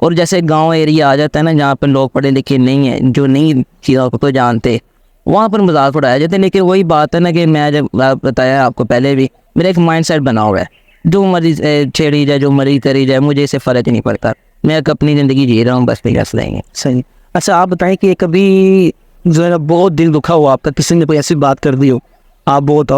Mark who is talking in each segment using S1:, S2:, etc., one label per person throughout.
S1: اور جیسے گاؤں ایریا آ جاتا ہے نا جہاں پر لوگ پڑھے لکھے نہیں ہیں, جو نہیں چیزوں کو جانتے, وہاں پر مذاق اڑایا جاتا ہے. لیکن وہی بات ہے نا کہ میں جب بتایا آپ کو پہلے بھی, میرا ایک مائنڈ سیٹ بنا ہوا ہے, جو مرضی چھیڑی جائے, جو مرضی کری جائے, مجھے اس سے فرق نہیں پڑتا, میں اپنی زندگی جی رہا ہوں, بس پہ رس لیں گے.
S2: صحیح. اچھا آپ بتائیں کہ کبھی جو ہے نا بہت دل دکھا ہوا آپ کا, کسی نے کوئی ایسی بات کر دی ہو, آپ بہت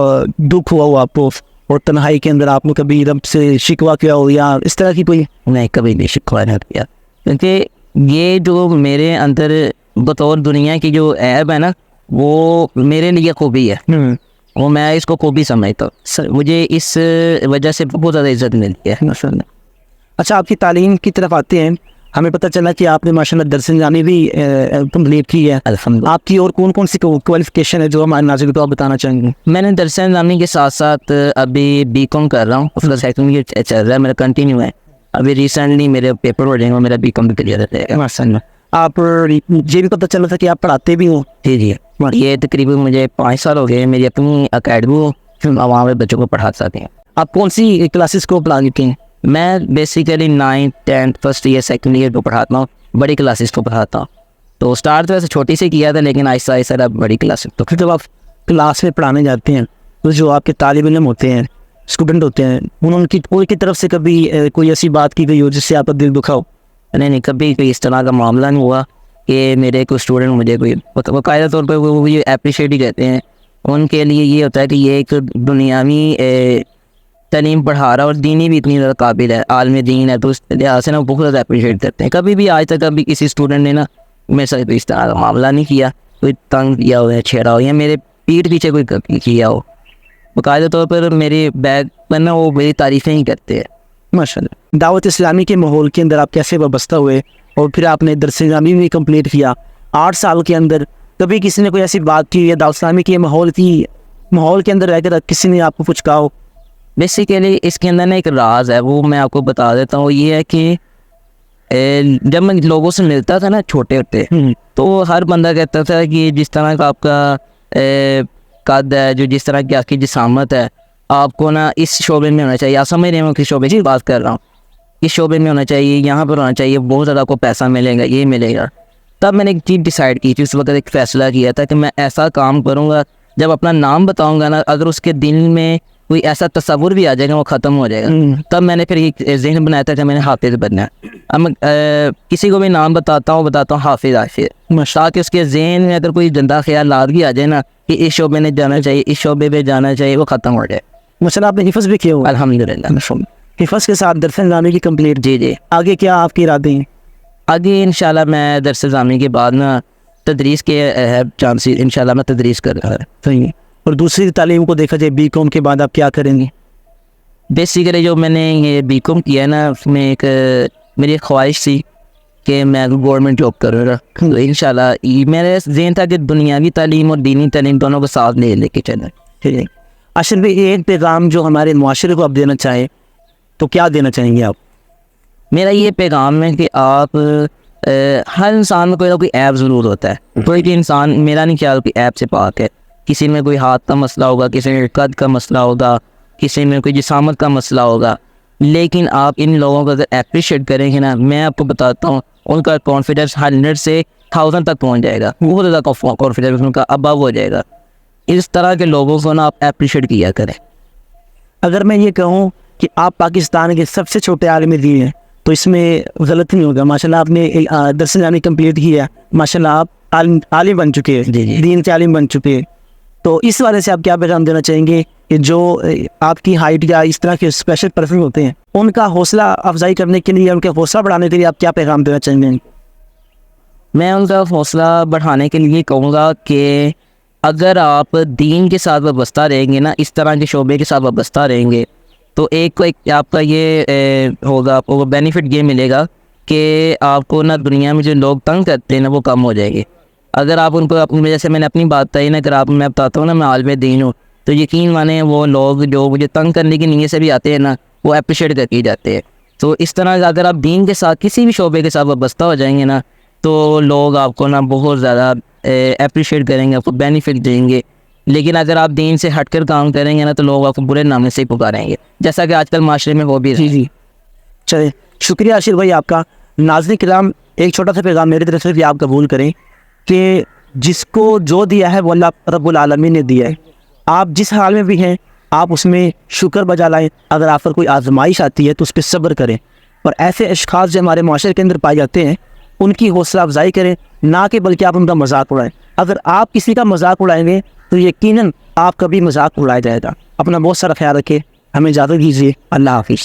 S2: دکھ ہوا آپ کو, اور تنہائی کے اندر آپ نے کبھی رب سے شکوہ کیا ہو یا اس طرح کی کوئی؟
S1: میں کبھی بھی شکوہ نہیں کیا, کیونکہ یہ جو میرے اندر بطور دنیا کی جو عیب ہے نا, وہ میرے لیے خوبی ہے, وہ میں اس کو خوبی سمجھتا ہوں. مجھے اس وجہ سے بہت زیادہ عزت ملتی ہے.
S2: اچھا آپ کی تعلیم کی طرف آتے ہیں, ہمیں پتہ چلا کہ آپ نے ماشاءاللہ درس نظامی بھی کمپلیٹ کی ہے.
S1: الحمدللہ.
S2: آپ کی اور کون کون سی کوالیفیکیشن ہے جو ہمارے ناظرین کو آپ بتانا چاہیں گے؟
S1: میں نے درس نظامی کے ساتھ ساتھ ابھی بی کام کر رہا ہوں, پلس سیکنڈ ایئر چل رہا ہے میرا, کنٹینیو ہے. ابھی ریسنٹلی میرے پیپر ہو جائیں گے, میرا بی کام بھی کلیئر ہو جائے گا.
S2: ماشاءاللہ. آپ یہ بھی پتہ چلا تھا کہ آپ پڑھاتے بھی ہوں؟
S1: جی جی, یہ تقریباً مجھے 5 سال ہو گئے, میری اپنی اکیڈمی ہو, وہاں پہ بچوں کو پڑھا سکتے ہیں.
S2: آپ کون سی کلاسز کو پڑھا چکے ہیں؟
S1: میں basically 9th 10th first year second year کو پڑھاتا ہوں, بڑی کلاسز کو پڑھاتا ہوں. تو اسٹارٹ تو ویسے چھوٹی سے کیا تھا, لیکن آہستہ آہستہ اب بڑی کلاسز.
S2: تو پھر جب آپ کلاس میں پڑھانے جاتے ہیں تو جو آپ کے طالب علم ہوتے ہیں, اسٹوڈنٹ ہوتے ہیں, ان کی طرف سے کبھی کوئی ایسی بات کی گئی ہو جس سے آپ کا دل دکھا ہو؟
S1: نہیں, کبھی کوئی اس طرح کا معاملہ نہیں ہوا کہ میرے کوئی اسٹوڈنٹ مجھے کوئی باقاعدہ طور پہ وہ یہ اپریشیٹ ہی کرتے ہیں. ان کے لیے یہ ہوتا ہے کہ یہ ایک دنیاوی تعلیم پڑھا رہا اور دینی بھی اتنی زیادہ قابل ہے, عالم دین ہے, تو اس لحاظ سے نا بہت زیادہ اپریشیٹ کرتے ہیں. کبھی بھی آج تک کبھی کسی اسٹوڈنٹ نے نا میرے ساتھ اس طرح کا معاملہ نہیں کیا, کوئی تنگ کیا ہو یا چھیڑا ہو یا میرے پیٹھ پیچھے کوئی کیا ہو. باقاعدہ طور پر میرے بیگ پر نا وہ میری تعریفیں ہی کرتے ہیں.
S2: ماشاءاللہ. دعوت اسلامی کے ماحول کے اندر آپ کیسے وابستہ ہوئے, اور پھر آپ نے درس نظامی بھی کمپلیٹ کیا 8 سال کے اندر, کبھی کسی نے کوئی ایسی بات کی یا دعوت اسلامی کے ماحول کے اندر رہ کر کسی نے آپ کو کچھ کہا ہو؟
S1: بیسیکلی اس کے اندر نا ایک راز ہے, وہ میں آپ کو بتا دیتا ہوں. یہ ہے کہ جب میں لوگوں سے ملتا تھا نا چھوٹے ہوتے, تو ہر بندہ کہتا تھا کہ جس طرح کا آپ کا قد ہے, جو جس طرح کی آپ کی جسامت ہے, آپ کو نا اس شعبے میں ہونا چاہیے. آپ سمجھ رہے ہیں کس شعبے کی بات کر رہا ہوں؟ اس شعبے میں ہونا چاہیے, یہاں پر ہونا چاہیے, بہت زیادہ آپ کو پیسہ ملے گا, یہ ملے گا. تب میں نے ایک چیز ڈیسائیڈ کی تھی, اس وقت ایک فیصلہ کیا تھا کہ میں ایسا کام کروں گا, جب اپنا نام بتاؤں گا نا, اگر اس کے دل میں کوئی ایسا تصور بھی آ جائے گا وہ ختم ہو جائے گا. تب میں نے پھر ایک ذہن بنایا تھا کہ میں نے حافظ بننا ہے. اب میں کسی کو بھی نام بتاتا ہوں حافظ, تاکہ اس کے ذہن میں اگر کوئی گندا خیالات بھی آ جائے نا کہ اس شعبے میں جانا چاہیے, اس شعبے پہ جانا چاہیے, وہ ختم ہو جائے.
S2: مثلا آپ نے حفظ بھی کیا ہوا؟
S1: الحمدللہ.
S2: حفظ کے ساتھ درس نظامی کی کمپلیٹ.
S1: جی جی.
S2: آگے کیا آپ کے ارادے ہیں؟
S1: آگے انشاءاللہ میں درس نظامی کے بعد نا تدریس کے چانس, انشاءاللہ میں تدریس کر رہا ہوں.
S2: صحیح. اور دوسری تعلیم کو دیکھا جائے, بی کام کے بعد آپ کیا کریں گے؟
S1: بیسیکلی جو میں نے یہ بی کام کیا ہے نا, اس میں ایک میری خواہش تھی کہ میں گورنمنٹ جاب کروں گا. تو انشاءاللہ میرا ذہن تھا کہ دنیاوی تعلیم اور دینی تعلیم دونوں کو ساتھ لے کے چلیں.
S2: ٹھیک. اصل میں ایک پیغام جو ہمارے معاشرے کو آپ دینا چاہیں تو کیا دینا چاہیں گے آپ؟
S1: میرا یہ پیغام ہے کہ آپ ہر انسان میں کوئی نہ کوئی ایپ ضرور ہوتا ہے. کوئی بھی انسان, میرا نہیں خیال کہ ایپ سے پاک ہے. کسی میں کوئی ہاتھ کا مسئلہ ہوگا, کسی میں قد کا مسئلہ ہوگا, کسی میں کوئی جسامت کا مسئلہ ہوگا, لیکن آپ ان لوگوں کو اگر اپریشیٹ کریں گے نا, میں آپ کو بتاتا ہوں ان کا کانفیڈنس 100 سے 1000 تک پہنچ جائے گا. بہت زیادہ کانفیڈنس ان کا ابو ہو جائے گا. اس طرح کے لوگوں کو نا آپ اپریشیٹ کیا کریں.
S2: اگر میں یہ کہوں کہ آپ پاکستان کے سب سے چھوٹے عالم دین ہیں تو اس میں غلط نہیں ہوگا. ماشاءاللہ آپ نے درس نظامی کمپلیٹ کیا, ماشاءاللہ آپ عالم بن چکے ہیں,
S1: جی جی.
S2: دین کے عالم بن چکے ہیں. تو اس والے سے آپ کیا پیغام دینا چاہیں گے کہ جو آپ کی ہائٹ یا اس طرح کے اسپیشل پرسن ہوتے ہیں, ان کا حوصلہ افزائی کرنے کے لیے, ان کا حوصلہ بڑھانے کے لیے آپ کیا پیغام دینا چاہیں گے؟
S1: میں ان کا حوصلہ بڑھانے کے لیے کہوں گا کہ اگر آپ دین کے ساتھ وابستہ رہیں گے نا, اس طرح کے شعبے کے ساتھ وابستہ رہیں گے, تو ایک آپ کا یہ ہوگا, آپ کو بینیفٹ یہ ملے گا کہ آپ کو نا دنیا میں جو لوگ تنگ کرتے ہیں نا وہ کم ہو جائے گے. اگر آپ ان کو اپنی, جیسے میں نے اپنی بات بتائی نا, اگر آپ میں بتاتا ہوں نا میں عالم دین ہوں, تو یقین مانیں وہ لوگ جو مجھے تنگ کرنے کی نیت سے بھی آتے ہیں نا, وہ اپریشیٹ کر کے جاتے ہیں. تو اس طرح اگر آپ دین کے ساتھ کسی بھی شعبے کے ساتھ وابستہ ہو جائیں گے نا, تو لوگ آپ کو نا بہت زیادہ اپریشیٹ کریں گے, آپ کو بینیفٹ دیں گے. لیکن اگر آپ دین سے ہٹ کر کام کریں گے نا, تو لوگ آپ کو برے نامے سے ہی پکاریں گے, جیسا کہ آج کل معاشرے میں ہو بھی.
S2: جی. چلے, شکریہ عاشر بھائی آپ کا. ناظرین کرام، ایک چھوٹا سا پیغام میری طرف سے بھی آپ قبول کریں کہ جس کو جو دیا ہے وہ اللہ رب العالمین نے دیا ہے. آپ جس حال میں بھی ہیں آپ اس میں شکر بجا لائیں. اگر آپ پر کوئی آزمائش آتی ہے تو اس پہ صبر کریں. اور ایسے اشخاص جو ہمارے معاشرے کے اندر پائے جاتے ہیں ان کی حوصلہ افزائی کریں، نہ کہ بلکہ آپ ان کا مذاق اڑائیں. اگر آپ کسی کا مذاق اڑائیں گے تو یقیناً آپ کا بھی مذاق اڑایا جائے گا. اپنا بہت سارا خیال رکھیں. ہمیں اجازت دیجیے. اللہ حافظ.